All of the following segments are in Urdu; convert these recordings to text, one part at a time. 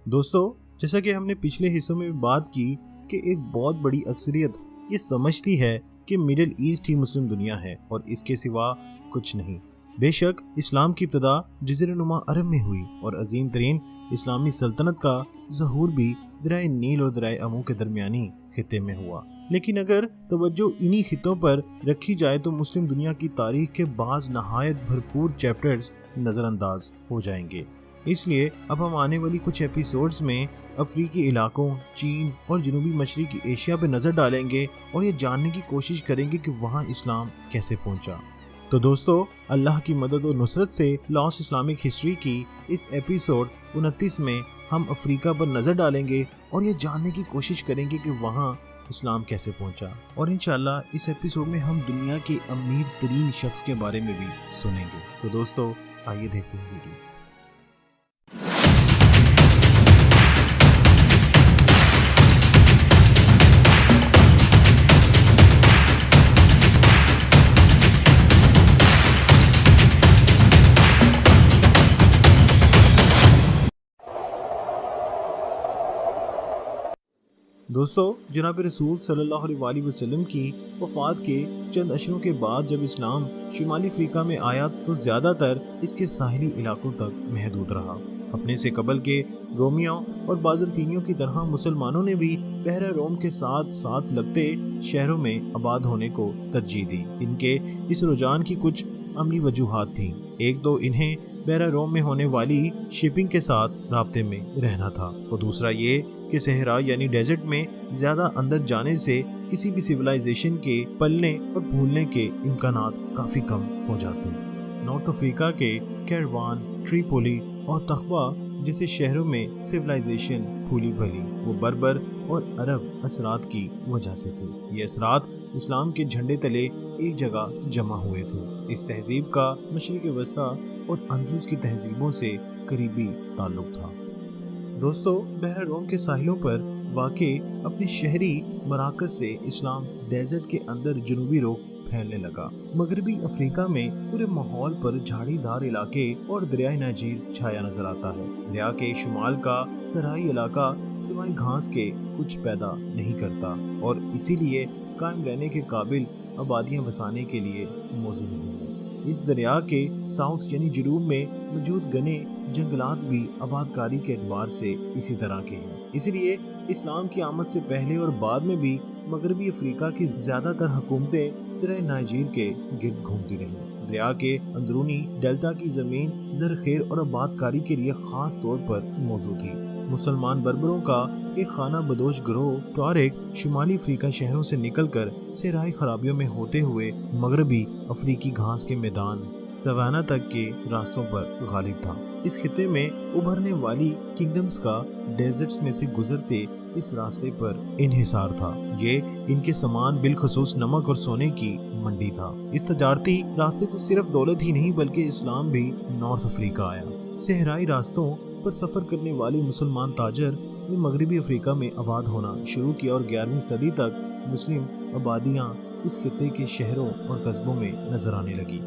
دوستو، جیسا کہ ہم نے پچھلے حصوں میں بات کی کہ ایک بہت بڑی اکثریت یہ سمجھتی ہے کہ مڈل ایسٹ ہی مسلم دنیا ہے اور اس کے سوا کچھ نہیں۔ بے شک اسلام کی ابتدا جزیرہ نما عرب میں ہوئی اور عظیم ترین اسلامی سلطنت کا ظہور بھی دریائے نیل اور دریائے امو کے درمیانی خطے میں ہوا، لیکن اگر توجہ انہی خطوں پر رکھی جائے تو مسلم دنیا کی تاریخ کے بعض نہایت بھرپور چیپٹرز نظر انداز ہو جائیں گے۔ اس لیے اب ہم آنے والی کچھ ایپیسوڈز میں افریقی علاقوں، چین اور جنوبی مشرقی ایشیا پہ نظر ڈالیں گے اور یہ جاننے کی کوشش کریں گے کہ وہاں اسلام کیسے پہنچا۔ تو دوستو، اللہ کی مدد و نصرت سے لاسٹ اسلامک ہسٹری کی اس ایپیسوڈ 29 میں ہم افریقہ پر نظر ڈالیں گے اور یہ جاننے کی کوشش کریں گے کہ وہاں اسلام کیسے پہنچا، اور انشاءاللہ اس ایپیسوڈ میں ہم دنیا کے امیر ترین شخص کے بارے میں بھی سنیں گے۔ تو دوستو، آئیے دیکھتے ہیں ویڈیو۔ دوستو، جناب رسول صلی اللہ علیہ وآلہ وسلم کی وفات کے چند اشروں کے بعد جب اسلام شمالی افریقہ میں آیا تو زیادہ تر اس کے ساحلی علاقوں تک محدود رہا۔ اپنے سے قبل کے رومیوں اور بازنطینیوں کی طرح مسلمانوں نے بھی بحر روم کے ساتھ ساتھ لگتے شہروں میں آباد ہونے کو ترجیح دی۔ ان کے اس رجحان کی کچھ عملی وجوہات تھیں۔ ایک تو انہیں بحر روم میں ہونے والی شپنگ کے ساتھ رابطے میں رہنا تھا، اور دوسرا یہ کہ صحرا یعنی ڈیزرٹ میں زیادہ اندر جانے سے کسی بھی سویلائزیشن کے پلنے اور بھولنے کے امکانات کافی کم ہو جاتے ہیں۔ نارتھ افریقہ کے کیروان، ٹریپولی اور تخبہ جیسے شہروں میں سویلائزیشن پھولی پھلی وہ بربر اور عرب اثرات کی وجہ سے تھی۔ یہ اثرات اسلام کے جھنڈے تلے ایک جگہ جمع ہوئے تھے۔ اس تہذیب کا مشرق وسطیٰ اور اندلس کی تہذیبوں سے قریبی تعلق تھا۔ دوستو، بحر روم کے ساحلوں پر واقع اپنے شہری مراکز سے اسلام ڈیزرٹ کے اندر جنوبی رخ پھیلنے لگا۔ مغربی افریقہ میں پورے ماحول پر جھاڑی دار علاقے اور دریائے نائجر چھایا نظر آتا ہے۔ دریا کے شمال کا صحرائی علاقہ سوائے گھاس کے کچھ پیدا نہیں کرتا اور اسی لیے قائم رہنے کے قابل آبادیاں بسانے کے لیے موزوں نہیں ہے۔ اس دریا کے ساؤتھ یعنی جنوب میں موجود گھنے جنگلات بھی آباد کاری کے اعتبار سے اسی طرح کے ہیں۔ اس لیے اسلام کی آمد سے پہلے اور بعد میں بھی مغربی افریقہ کی زیادہ تر حکومتیں دریائے نائجر کے گرد گھومتی رہیں۔ دریا کے اندرونی ڈیلٹا کی زمین زرخیر اور آباد کاری کے لیے خاص طور پر موزوں تھی۔ مسلمان بربروں کا ایک خانہ بدوش گروہ ٹوارگ شمالی افریقہ شہروں سے نکل کر صحرائی خرابیوں میں ہوتے ہوئے مغربی افریقی گھاس کے میدان سوانا تک کے راستوں پر غالب تھا۔ اس خطے میں ابھرنے والی کنگڈمز کا ڈیزرٹس میں سے گزرتے اس راستے پر انحصار تھا۔ یہ ان کے سامان بالخصوص نمک اور سونے کی منڈی تھا۔ اس تجارتی راستے سے صرف دولت ہی نہیں بلکہ اسلام بھی نارتھ افریقہ آیا۔ صحرائی راستوں پر سفر کرنے والے مسلمان تاجر نے مغربی افریقہ میں آباد ہونا شروع کیا اور 11ویں صدی تک مسلم آبادیاں اس خطے کے شہروں اور قصبوں میں نظر آنے لگی۔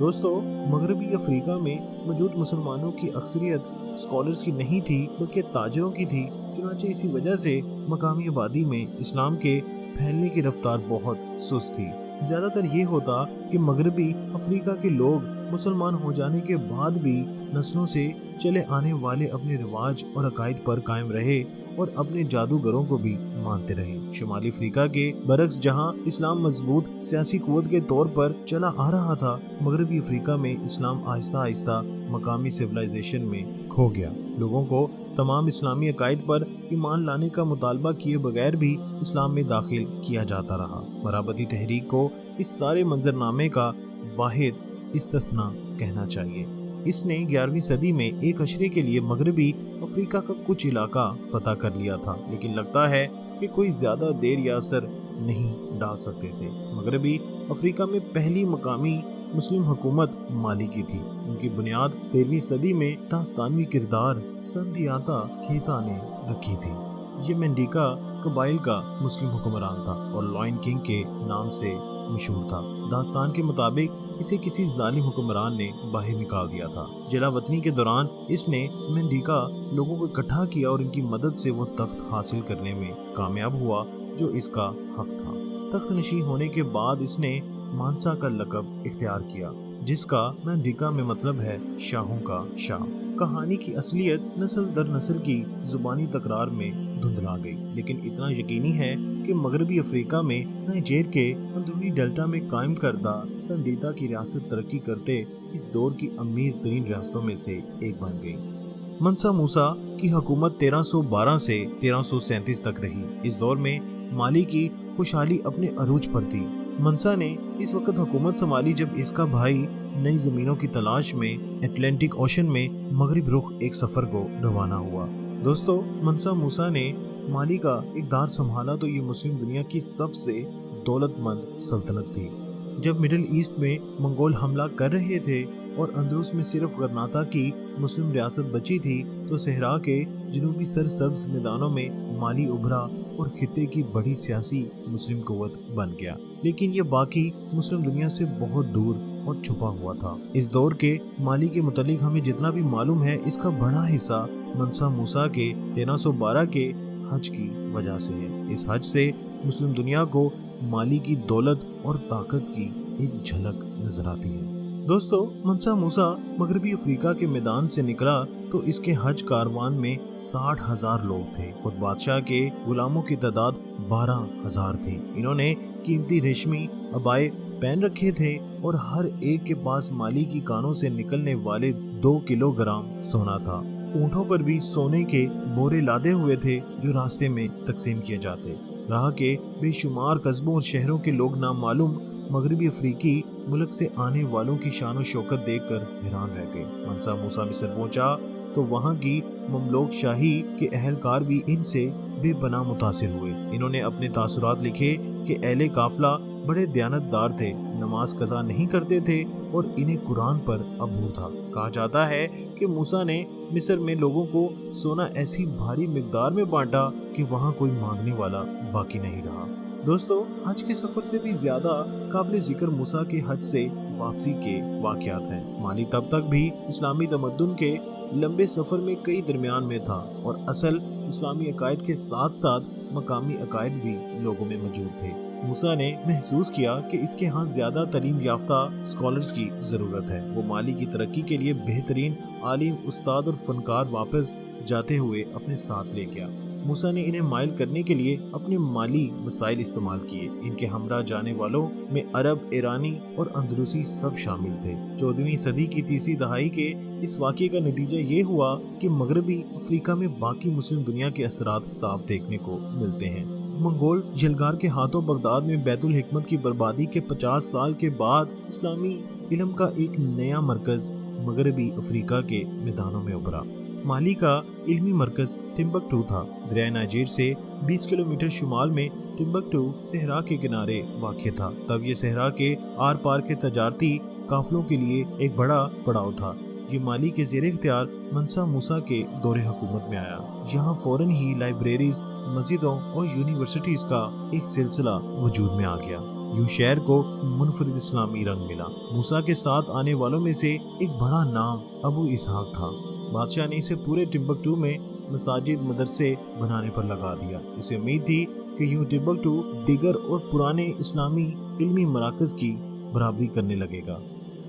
دوستو، مغربی افریقہ میں موجود مسلمانوں کی اکثریت اسکالرز کی نہیں تھی بلکہ تاجروں کی تھی۔ چنانچہ اسی وجہ سے مقامی آبادی میں اسلام کے پھیلنے کی رفتار بہت سست تھی۔ زیادہ تر یہ ہوتا کہ مغربی افریقہ کے لوگ مسلمان ہو جانے کے بعد بھی نسلوں سے چلے آنے والے اپنے رواج اور عقائد پر قائم رہے اور اپنے جادوگروں کو بھی مانتے رہے۔ شمالی افریقہ کے برعکس جہاں اسلام مضبوط سیاسی قوت کے طور پر چلا آ رہا تھا، مغربی افریقہ میں اسلام آہستہ آہستہ مقامی سویلائزیشن میں کھو گیا۔ لوگوں کو تمام اسلامی عقائد پر ایمان لانے کا مطالبہ کیے بغیر بھی اسلام میں داخل کیا جاتا رہا۔ مرابطی تحریک کو اس سارے منظرنامے کا واحد استثناء کہنا چاہیے۔ اس نے 11ویں صدی میں ایک عشرے کے لیے مغربی افریقہ کا کچھ علاقہ فتح کر لیا تھا، لیکن لگتا ہے کہ کوئی زیادہ دیر یا اثر نہیں ڈال سکتے تھے۔ مغربی افریقہ میں پہلی مقامی مسلم حکومت مالی کی تھی۔ ان کی بنیاد 13ویں صدی میں داستانوی کردار سندیاتا کیتا نے رکھی تھی۔ یہ مینڈیکا قبائل کا مسلم حکمران تھا اور لائن کنگ کے نام سے مشہور تھا۔ داستان کے مطابق اسے کسی ظالم حکمران نے باہر نکال دیا تھا۔ جلا وطنی کے دوران اس نے مینڈیکا لوگوں کو اکٹھا کیا اور ان کی مدد سے وہ تخت حاصل کرنے میں کامیاب ہوا جو اس کا حق تھا۔ تخت نشین ہونے کے بعد اس نے مانسا کا لقب اختیار کیا، جس کا مینڈیکا میں مطلب ہے شاہوں کا شاہ۔ کہانی کی اصلیت نسل در نسل کی زبانی تکرار میں دھندلا گئی، لیکن اتنا یقینی ہے کہ مغربی افریقہ میں نائجیر کے اندرونی ڈیلٹا میں قائم کردہ سندیتا کی ریاست ترقی کرتے اس دور کی امیر ترین ریاستوں میں سے ایک بن گئی۔ منسا موسیٰ کی حکومت 1312 سے 1337 تک رہی۔ اس دور میں مالی کی خوشحالی اپنے عروج پر تھی۔ منسا نے اس وقت حکومت سنبھالی جب اس کا بھائی نئی زمینوں کی تلاش میں اٹلانٹک اوشن میں مغرب رخ ایک سفر کو روانہ ہوا۔ دوستو، منسا موسیٰ نے مالی کا اقتدار سنبھالا تو یہ مسلم دنیا کی سب سے دولت مند سلطنت تھی۔ جب مڈل ایسٹ میں منگول حملہ کر رہے تھے اور اندلس میں صرف غرناطہ کی مسلم ریاست بچی تھی تو صحرا کے جنوبی سرسبز میدانوں میں مالی ابھرا اور خطے کی بڑی سیاسی مسلم قوت بن گیا، لیکن یہ باقی مسلم دنیا سے بہت دور اور چھپا ہوا تھا۔ اس دور کے مالی کے متعلق ہمیں جتنا بھی معلوم ہے، اس کا بڑا حصہ منسا موسیٰ کے 1312 کے حج کی وجہ سے ہے۔ اس حج سے مسلم دنیا کو مالی کی دولت اور طاقت کی ایک جھلک نظر آتی ہے۔ دوستو، منسا موسیٰ مغربی افریقہ کے میدان سے نکلا تو اس کے حج کاروان میں 60,000 لوگ تھے۔ خود بادشاہ کے غلاموں کی تعداد 12,000 تھی۔ انہوں نے قیمتی ریشمی عبائے پہن رکھے تھے اور ہر ایک کے پاس مالی کی کانوں سے نکلنے والے 2 کلو گرام سونا تھا۔ اونٹوں پر بھی سونے کے بورے لادے ہوئے تھے جو راستے میں تقسیم کیے جاتے۔ راہ کے بے شمار قصبوں اور شہروں کے لوگ نامعلوم مغربی افریقی ملک سے آنے والوں کی شان و شوکت دیکھ کر حیران رہ گئے۔ منسا موسیٰ مصر پہنچا تو وہاں کی مملوک شاہی کے اہلکار بھی ان سے بے پناہ متاثر ہوئے۔ انہوں نے اپنے تاثرات لکھے کہ اہل قافلہ بڑے دیانتدار تھے، نماز قضا نہیں کرتے تھے اور انہیں قرآن پر عبور تھا۔ کہا جاتا ہے کہ موسیٰ نے مصر میں لوگوں کو سونا ایسی بھاری مقدار میں بانٹا کہ وہاں کوئی مانگنے والا باقی نہیں رہا۔ دوستو، حج کے سفر سے بھی زیادہ قابل ذکر موسیٰ کے حج سے واپسی کے واقعات ہیں۔ مالی تب تک بھی اسلامی تمدن کے لمبے سفر میں کئی درمیان میں تھا اور اصل اسلامی عقائد کے ساتھ ساتھ مقامی عقائد بھی لوگوں میں موجود تھے۔ موسیٰ نے محسوس کیا کہ اس کے ہاں زیادہ تعلیم یافتہ اسکالرز کی ضرورت ہے۔ وہ مالی کی ترقی کے لیے بہترین عالم، استاد اور فنکار واپس جاتے ہوئے اپنے ساتھ لے گیا۔ موسیٰ نے انہیں مائل کرنے کے لیے اپنے مالی وسائل استعمال کیے۔ ان کے ہمراہ جانے والوں میں عرب، ایرانی اور اندلسی سب شامل تھے۔ 14ویں صدی کی تیسری دہائی کے اس واقعے کا نتیجہ یہ ہوا کہ مغربی افریقہ میں باقی مسلم دنیا کے اثرات صاف دیکھنے کو ملتے ہیں۔ منگول جلگار کے ہاتھوں بغداد میں بیت الحکمت کی بربادی کے 50 سال کے بعد اسلامی علم کا ایک نیا مرکز مغربی افریقہ کے میدانوں میں ابھرا۔ مالی کا علمی مرکز ٹمبکٹو تھا۔ دریائے نائجیر سے 20 کلومیٹر شمال میں ٹمبکٹو صحرا کے کنارے واقع تھا۔ تب یہ صحرا کے آر پار کے تجارتی قافلوں کے لیے ایک بڑا پڑاؤ تھا۔ یہ مالی کے زیر اختیار منسا موسیٰ کے دور حکومت میں آیا۔ یہاں فوراً ہی لائبریریز، مسجدوں اور یونیورسٹیز کا ایک سلسلہ وجود میں آ گیا۔ یوں شہر کو منفرد اسلامی رنگ ملا۔ موسیٰ کے ساتھ آنے والوں میں سے ایک بڑا نام ابو اسحاق تھا۔ بادشاہ نے اسے پورے ٹمبکٹو میں مساجد، مدرسے بنانے پر لگا دیا۔ اسے امید تھی کہ یوں ٹمبکٹو دیگر اور پرانے اسلامی علمی مراکز کی برابری کرنے لگے گا۔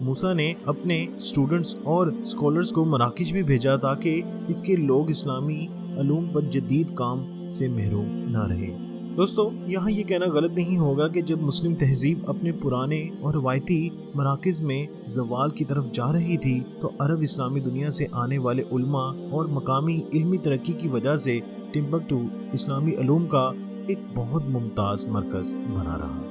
موسیٰ نے اپنے اسٹوڈنٹس اور اسکالرز کو مراکش بھی بھیجا تاکہ اس کے لوگ اسلامی علوم پر جدید کام سے محروم نہ رہے۔ دوستو، یہاں یہ کہنا غلط نہیں ہوگا کہ جب مسلم تہذیب اپنے پرانے اور روایتی مراکز میں زوال کی طرف جا رہی تھی تو عرب اسلامی دنیا سے آنے والے علماء اور مقامی علمی ترقی کی وجہ سے ٹمبکٹو اسلامی علوم کا ایک بہت ممتاز مرکز بنا رہا۔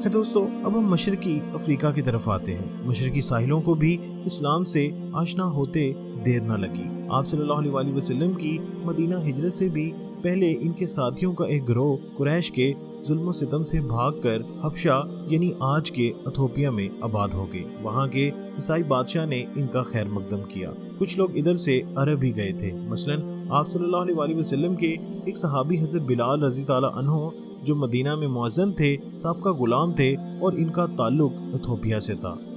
دوستو، اب ہم مشرقی افریقہ کی طرف آتے ہیں۔ مشرقی ساحلوں کو بھی اسلام سے آشنا ہوتے دیر نہ لگی۔ آپ صلی اللہ علیہ وآلہ وسلم کی مدینہ ہجرت سے بھی پہلے ان کے ساتھیوں کا ایک گروہ قریش کے ظلم و ستم سے بھاگ کر حبشہ یعنی آج کے ایتھوپیا میں آباد ہو گئے۔ وہاں کے عیسائی بادشاہ نے ان کا خیر مقدم کیا۔ کچھ لوگ ادھر سے عرب ہی گئے تھے۔ مثلاً آپ صلی اللہ علیہ وآلہ وسلم کے ایک صحابی حضرت بلال رضی تعالیٰ عنہ جو مدینہ میں مؤذن تھے، سابقہ غلام تھے اور ان کا تعلق ایتھوپیا سے تھا۔